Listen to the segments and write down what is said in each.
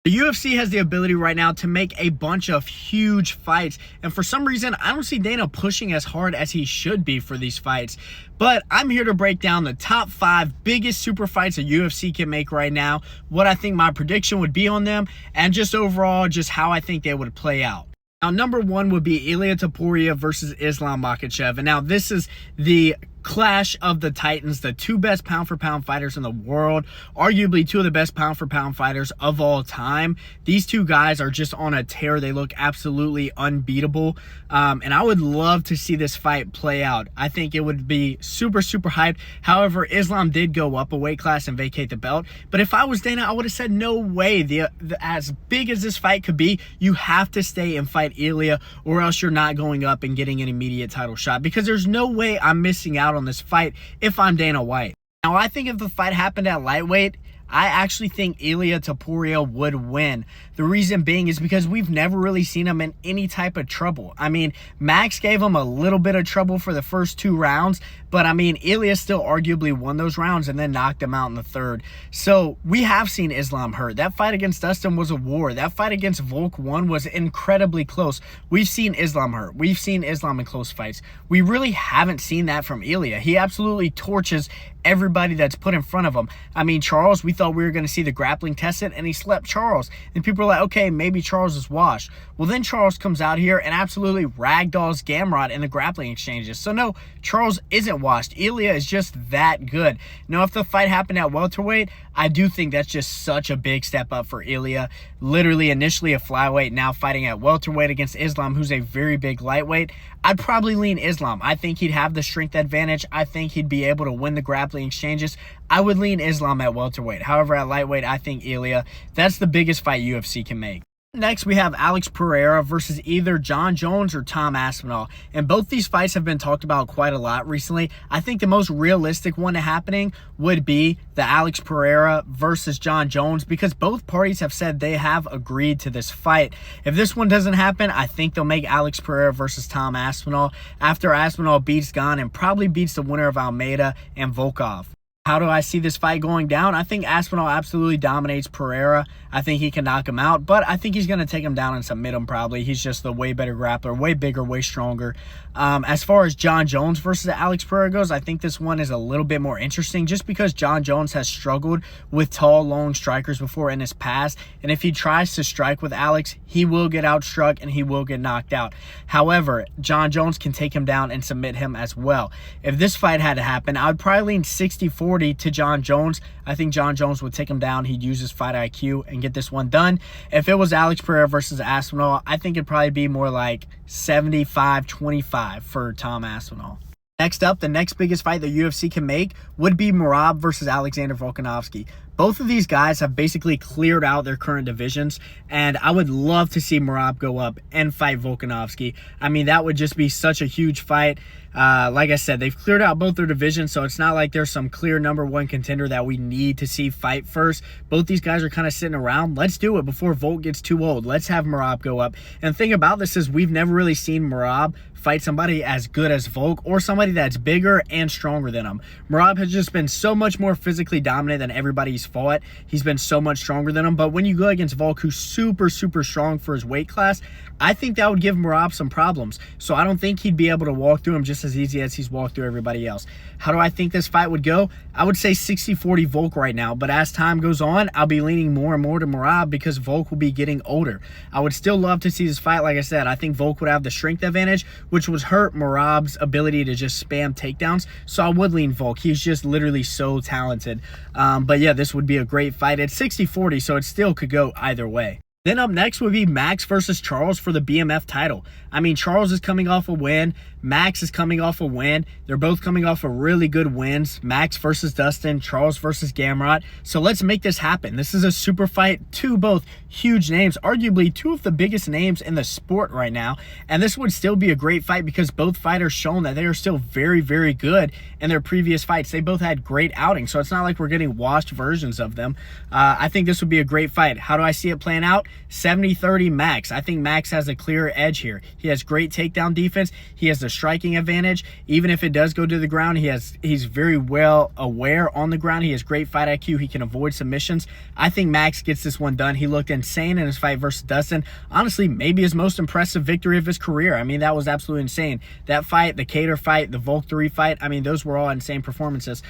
The UFC has the ability right now to make a bunch of huge fights, and for some reason, I don't see Dana pushing as hard as he should be for these fights. But I'm here to break down the top 5 biggest super fights the UFC can make right now, what I think my prediction would be on them, and just overall, just how I think they would play out. Now, number 1 would be Ilia Topuria versus Islam Makhachev. And now this is the clash of the titans, the 2 best pound-for-pound fighters in the world, arguably 2 of the best pound-for-pound fighters of all time. These 2 guys are just on a tear. They look absolutely unbeatable, and I would love to see this fight play out. I think it would be super, super hyped. However, Islam did go up a weight class and vacate the belt, but if I was Dana, I would have said, no way. As big as this fight could be, you have to stay and fight Ilia, or else you're not going up and getting an immediate title shot, because there's no way I'm missing out on this fight if I'm Dana White. Now, I think if the fight happened at lightweight, I actually think Ilia Topuria would win. The reason being is because we've never really seen him in any type of trouble. I mean, Max gave him a little bit of trouble for the first 2 rounds, but I mean, Ilia still arguably won those rounds and then knocked him out in the 3rd. So we have seen Islam hurt. That fight against Dustin was a war. That fight against Volk 1 was incredibly close. We've seen Islam hurt. We've seen Islam in close fights. We really haven't seen that from Ilia. He absolutely torches everybody that's put in front of him. I mean, Charles, we thought we were going to see the grappling tested, and he slept Charles. And people are like, okay, maybe Charles is washed. Well, then Charles comes out here and absolutely ragdolls Gamrot in the grappling exchanges. So no, Charles isn't washed. Ilia is just that good. Now, if the fight happened at welterweight, I do think that's just such a big step up for Ilia. Literally initially a flyweight, now fighting at welterweight against Islam, who's a very big lightweight. I'd probably lean Islam. I think he'd have the strength advantage. I think he'd be able to win the grappling exchanges. I would lean Islam at welterweight. However, at lightweight, I think Ilia. That's the biggest fight UFC can make. Next, we have Alex Pereira versus either Jon Jones or Tom Aspinall. And both these fights have been talked about quite a lot recently. I think the most realistic one happening would be the Alex Pereira versus Jon Jones, because both parties have said they have agreed to this fight. If this one doesn't happen, I think they'll make Alex Pereira versus Tom Aspinall after Aspinall beats Gane and probably beats the winner of Almeida and Volkov. How do I see this fight going down? I think Aspinall absolutely dominates Pereira. I think he can knock him out, but I think he's going to take him down and submit him probably. He's just the way better grappler, way bigger, way stronger. As far as Jon Jones versus Alex Pereira goes, I think this one is a little bit more interesting just because Jon Jones has struggled with tall, long strikers before in his past, and if he tries to strike with Alex, he will get outstruck and he will get knocked out. However, Jon Jones can take him down and submit him as well. If this fight had to happen, I would probably lean 60-40 to Jon Jones. I think Jon Jones would take him down. He'd use his fight IQ and get this one done. If it was Alex Pereira versus Aspinall, I think it'd probably be more like 75-25 for Tom Aspinall. Next up, the next biggest fight the UFC can make would be Merab versus Alexander Volkanovski. Both of these guys have basically cleared out their current divisions, and I would love to see Merab go up and fight Volkanovski. I mean, that would just be such a huge fight. Like I said, they've cleared out both their divisions, so it's not like there's some clear #1 contender that we need to see fight first. Both these guys are kind of sitting around. Let's do it before Volk gets too old. Let's have Merab go up. And the thing about this is we've never really seen Merab fight somebody as good as Volk or somebody that's bigger and stronger than him. Merab has just been so much more physically dominant than everybody he's fought. He's been so much stronger than him. But when you go against Volk, who's super, super strong for his weight class, I think that would give Merab some problems. So I don't think he'd be able to walk through him just as easy as he's walked through everybody else. How do I think this fight would go? I would say 60-40 Volk right now, but as time goes on, I'll be leaning more and more to Merab because Volk will be getting older. I would still love to see this fight. Like I said, I think Volk would have the strength advantage, which would hurt Merab's ability to just spam takedowns. So I would lean Volk. He's just literally so talented. But yeah, this would be a great fight. It's 60-40, so it still could go either way. Then up next would be Max versus Charles for the BMF title. I mean, Charles is coming off a win. Max is coming off a win. They're both coming off of really good wins. Max versus Dustin, Charles versus Gamrot. So let's make this happen. This is a super fight. Both huge names, arguably 2 of the biggest names in the sport right now. And this would still be a great fight because both fighters shown that they are still very, very good in their previous fights. They both had great outings. So it's not like we're getting washed versions of them. I think this would be a great fight. How do I see it playing out? 70-30 Max. I think Max has a clearer edge here. He has great takedown defense. He has the striking advantage. Even if it does go to the ground, he's very well aware on the ground. He has great fight IQ. He can avoid submissions. I think Max gets this one done. He looked insane in his fight versus Dustin. Honestly, maybe his most impressive victory of his career. I mean, that was absolutely insane. That fight, the Cater fight, the Volk 3 fight, I mean, those were all insane performances.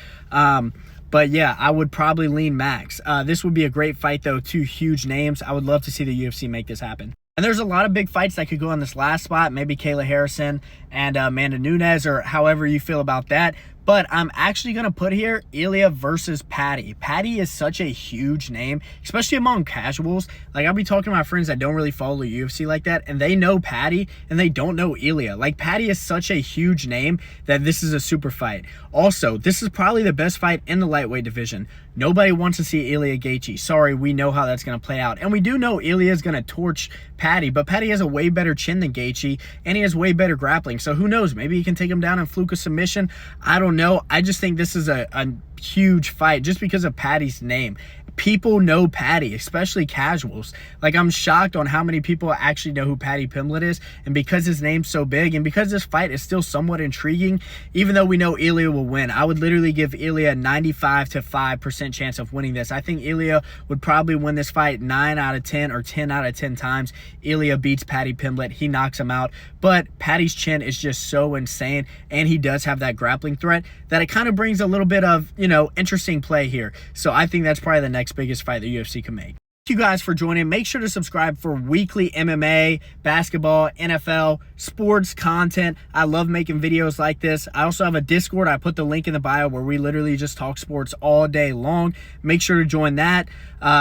But yeah, I would probably lean Max. This would be a great fight, though. Two huge names. I would love to see the UFC make this happen. And there's a lot of big fights that could go on this last spot. Maybe Kayla Harrison and Amanda Nunes, or however you feel about that. But I'm actually going to put here Ilya versus Patty. Patty is such a huge name, especially among casuals. Like, I'll be talking to my friends that don't really follow UFC like that, and they know Patty, and they don't know Ilya. Like, Patty is such a huge name that this is a super fight. Also, this is probably the best fight in the lightweight division. Nobody wants to see Ilya Gaethje. Sorry, we know how that's going to play out. And we do know Ilya is going to torch Patty, but Patty has a way better chin than Gaethje, and he has way better grappling. So who knows? Maybe he can take him down and fluke a submission. I don't know. I just think this is a huge fight just because of Patty's name. People know Patty, especially casuals. Like, I'm shocked on how many people actually know who Patty Pimblett is, and because his name's so big, and because this fight is still somewhat intriguing, even though we know Ilya will win, I would literally give Ilya a 95 to 5% chance of winning this. I think Ilya would probably win this fight 9 out of 10 or 10 out of 10 times. Ilya beats Patty Pimblett. He knocks him out. But Patty's chin is just so insane, and he does have that grappling threat that it kind of brings a little bit of, interesting play here. So I think that's probably the next biggest fight the UFC can make. Thank you guys for joining. Make sure to subscribe for weekly MMA, basketball, NFL, sports content. I love making videos like this. I also have a Discord. I put the link in the bio where we literally just talk sports all day long. Make sure to join that.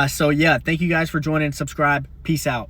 So yeah, thank you guys for joining. Subscribe. Peace out.